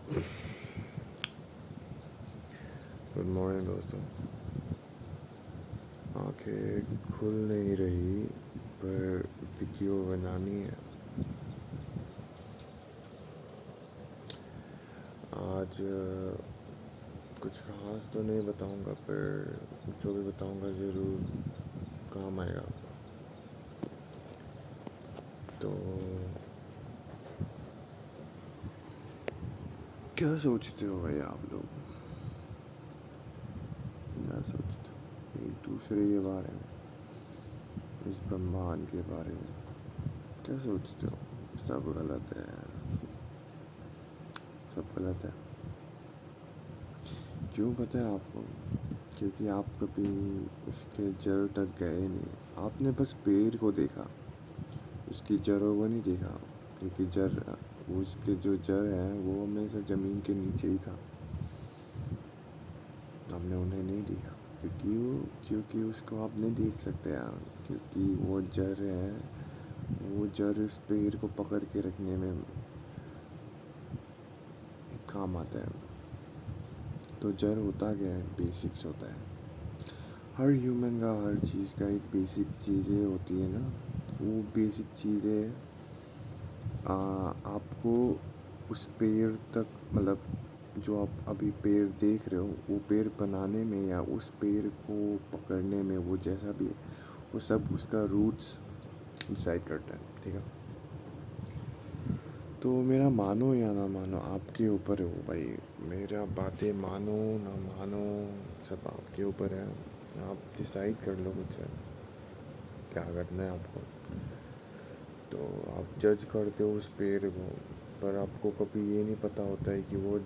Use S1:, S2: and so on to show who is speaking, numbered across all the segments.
S1: Good morning दोस्तों। आंखें खुल नहीं रही पर वीडियो बनानी है। आज कुछ खास तो नहीं बताऊंगा, पर जो भी बताऊंगा ज़रूर काम आएगा। तो क्या सोचते हो भाई आप लोग? क्या सोचते हो एक दूसरे के बारे में, इस ब्रह्मांड के बारे में? क्या सोचते हो? सब गलत है, सब गलत है। क्यों पता है आपको? क्योंकि आप कभी उसके जड़ तक गए नहीं। आपने बस पेड़ को देखा, उसकी जड़ों को नहीं देखा। क्योंकि जड़, उसके जो जड़ है वो हमेशा ज़मीन के नीचे ही था। हमने उन्हें नहीं देखा क्योंकि उसको आप नहीं देख सकते यार। क्योंकि वो जड़ है, वो जड़ उस पेड़ को पकड़ के रखने में काम आता है। तो जड़ होता क्या है? बेसिक्स होता है। हर ह्यूमन का, हर चीज़ का एक बेसिक चीज़ें होती है ना। वो बेसिक चीज़ें आपको उस पेड़ तक, मतलब जो आप अभी पेड़ देख रहे हो, वो पेड़ बनाने में या उस पेड़ को पकड़ने में, वो जैसा भी है, वो सब उसका रूट्स डिसाइड करता है। ठीक है, तो मेरा मानो या ना मानो आपके ऊपर है वो भाई। मेरा बातें मानो ना मानो सब आपके ऊपर है। आप डिसाइड कर लो मुझसे क्या करना है आपको। तो आप जज करते हो उस पेड़ को, पर आपको कभी ये नहीं पता होता है कि वो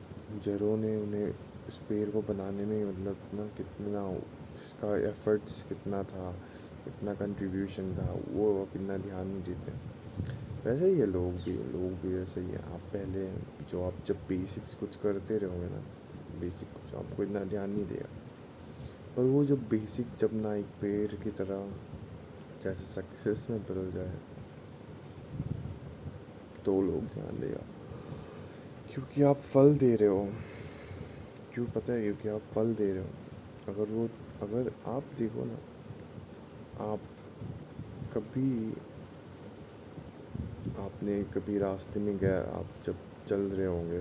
S1: जड़ों ने उन्हें उस पेड़ को बनाने में, मतलब ना, कितना उसका एफर्ट्स कितना था, कितना कंट्रीब्यूशन था, वो आप इतना ध्यान नहीं देते। वैसे ही है, लोग भी ऐसे ही है। आप पहले, जो आप जब बेसिक्स कुछ करते रहोगे ना, बेसिक कुछ आपको इतना ध्यान नहीं देगा। पर वो जब बेसिक, जब ना एक पेड़ की तरह जैसे सक्सेस में बदल जाए, तो लोग ध्यान देगा। क्योंकि आप फल दे रहे हो। क्यों पता है? क्योंकि आप फल दे रहे हो। अगर आप देखो ना, आप कभी, आपने कभी रास्ते में गया, आप जब चल रहे होंगे,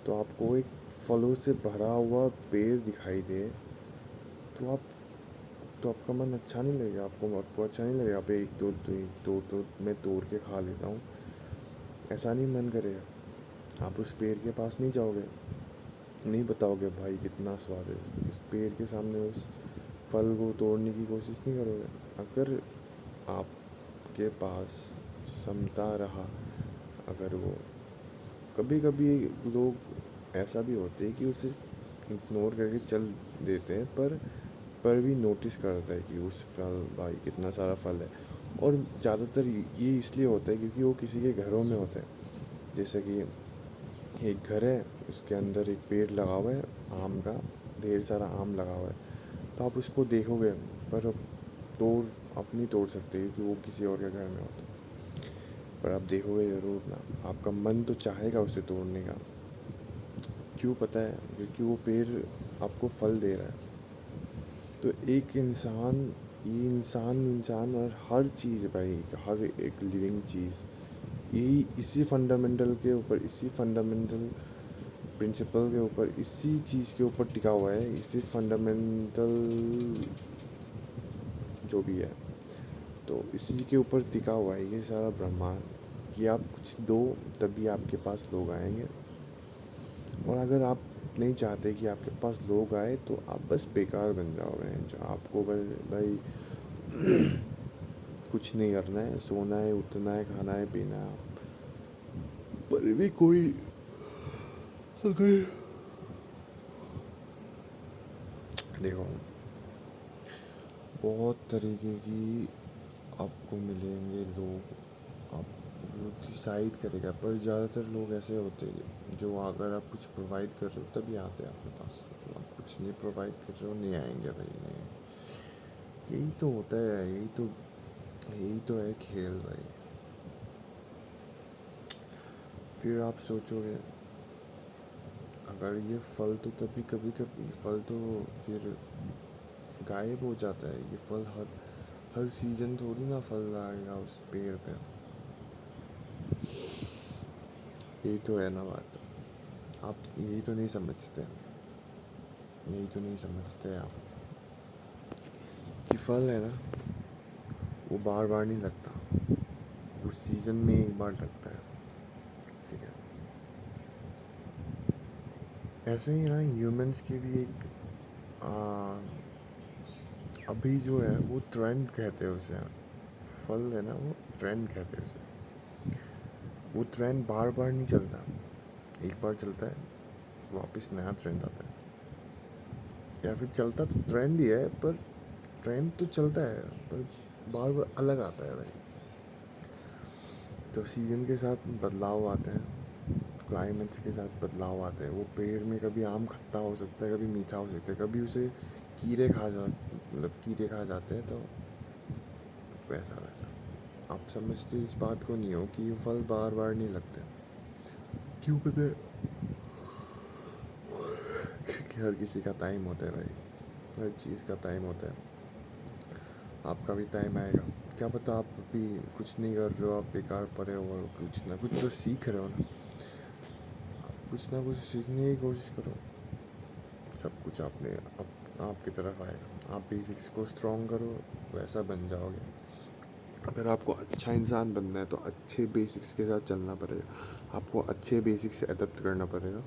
S1: तो आपको एक फलों से भरा हुआ पेड़ दिखाई दे, तो आप, तो आपका मन अच्छा नहीं लगेगा। आपको अच्छा नहीं लगेगा। आप एक दो तो मैं तोड़ के खा लेता हूँ, ऐसा नहीं मन करेगा। आप उस पेड़ के पास नहीं जाओगे, नहीं बताओगे भाई कितना स्वाद है। उस पेड़ के सामने उस फल को तोड़ने की कोशिश नहीं करोगे। अगर आपके पास क्षमता रहा, अगर वो, कभी कभी लोग ऐसा भी होते हैं कि उसे इग्नोर करके चल देते हैं, पर भी नोटिस करता है कि उस फल, भाई कितना सारा फल है। और ज़्यादातर ये इसलिए होता है क्योंकि वो किसी के घरों में होता है। जैसे कि एक घर है, उसके अंदर एक पेड़ लगा हुआ है आम का, ढेर सारा आम लगा हुआ है। तो आप उसको देखोगे, पर तोड़, आप नहीं तोड़ सकते क्योंकि वो किसी और के घर में होता है। पर आप देखोगे ज़रूर ना, आपका मन तो चाहेगा उसे तोड़ने का। क्यों पता है? क्योंकि वो पेड़ आपको फल दे रहा है। तो एक इंसान, ये इंसान और हर चीज़ भाई, हर एक लिविंग चीज़, यही इसी फंडामेंटल के ऊपर, इसी फंडामेंटल प्रिंसिपल के ऊपर, इसी चीज़ के ऊपर टिका हुआ है। इसी फंडामेंटल जो भी है, तो इसी के ऊपर टिका हुआ है ये सारा ब्रह्मांड। कि आप कुछ दो, तभी आपके पास लोग आएंगे। और अगर आप नहीं चाहते कि आपके पास लोग आए, तो आप बस बेकार बन जाओगे। जो आपको बस भाई कुछ नहीं करना है, सोना है, उठना है, खाना है, पीना है। पर भी कोई, अगर, देखो, बहुत तरीके की आपको मिलेंगे लोग, आप, वो डिसाइड करेगा। पर ज़्यादातर लोग ऐसे होते हैं जो, अगर आप कुछ प्रोवाइड कर रहे हो तभी आते हैं आपके पास। तो आप कुछ नहीं प्रोवाइड कर रहे हो, नहीं आएंगे भाई, नहीं। यही तो होता है, यही तो है खेल भाई। फिर आप सोचोगे अगर ये फल तो तभी कभी कभी फल तो फिर गायब हो जाता है। ये फल हर हर सीजन थोड़ी ना फल आएगा उस पेड़ पे। यही तो है ना बात। आप यही तो नहीं समझते, यही तो नहीं समझते आप कि फल है ना वो बार बार नहीं लगता, वो सीजन में एक बार लगता है। ठीक है, ऐसे ही ना ह्यूमंस की भी एक अभी जो है वो ट्रेंड कहते हैं उसे। फल है ना वो ट्रेंड कहते हैं उसे। वो ट्रेंड बार बार नहीं चलता, एक बार चलता है वापस नया ट्रेंड आता है। या फिर चलता तो ट्रेंड ही है, पर ट्रेंड तो चलता है पर बार बार अलग आता है भाई। तो सीज़न के साथ बदलाव आते हैं, क्लाइमेट्स के साथ बदलाव आते हैं। वो पेड़ में कभी आम खट्टा हो सकता है, कभी मीठा हो सकता है, कभी उसे कीड़े खा जाते हैं। तो वैसा वैसा आप समझते इस बात को नहीं हो कि ये फल बार बार नहीं लगते। क्यों पता है? क्योंकि हर किसी का टाइम होता है भाई, हर चीज़ का टाइम होता है। आपका भी टाइम आएगा। क्या पता आप अभी कुछ नहीं कर रहे हो, आप बेकार पड़े हो और कुछ ना कुछ तो सीख रहे हो ना। कुछ ना कुछ सीखने की कोशिश करो, सब कुछ आपकी तरफ आएगा। आप बेसिक्स को स्ट्रॉन्ग करो, वैसा बन जाओगे। अगर आपको अच्छा इंसान बनना है तो अच्छे बेसिक्स के साथ चलना पड़ेगा, आपको अच्छे बेसिक्स से अडेप्ट करना पड़ेगा।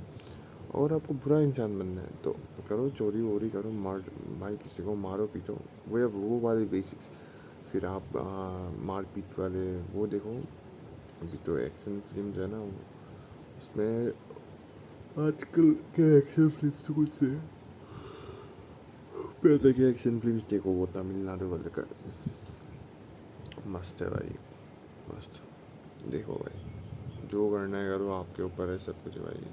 S1: और आपको बुरा इंसान बनना है तो करो, चोरी वोरी करो, मार भाई किसी को मारो पीटो, वो वाले बेसिक्स। फिर आप मारपीट वाले वो देखो। अभी तो एक्शन फिल्म जो है ना उसमें आजकल के एक्शन फिल्म्स कुछ से पहले के एक्शन फिल्म्स देखो, वो तमिलनाडु वाले का मस्त है भाई, मस्त। देखो भाई, जो करना है करो, आपके ऊपर है सब कुछ भाई।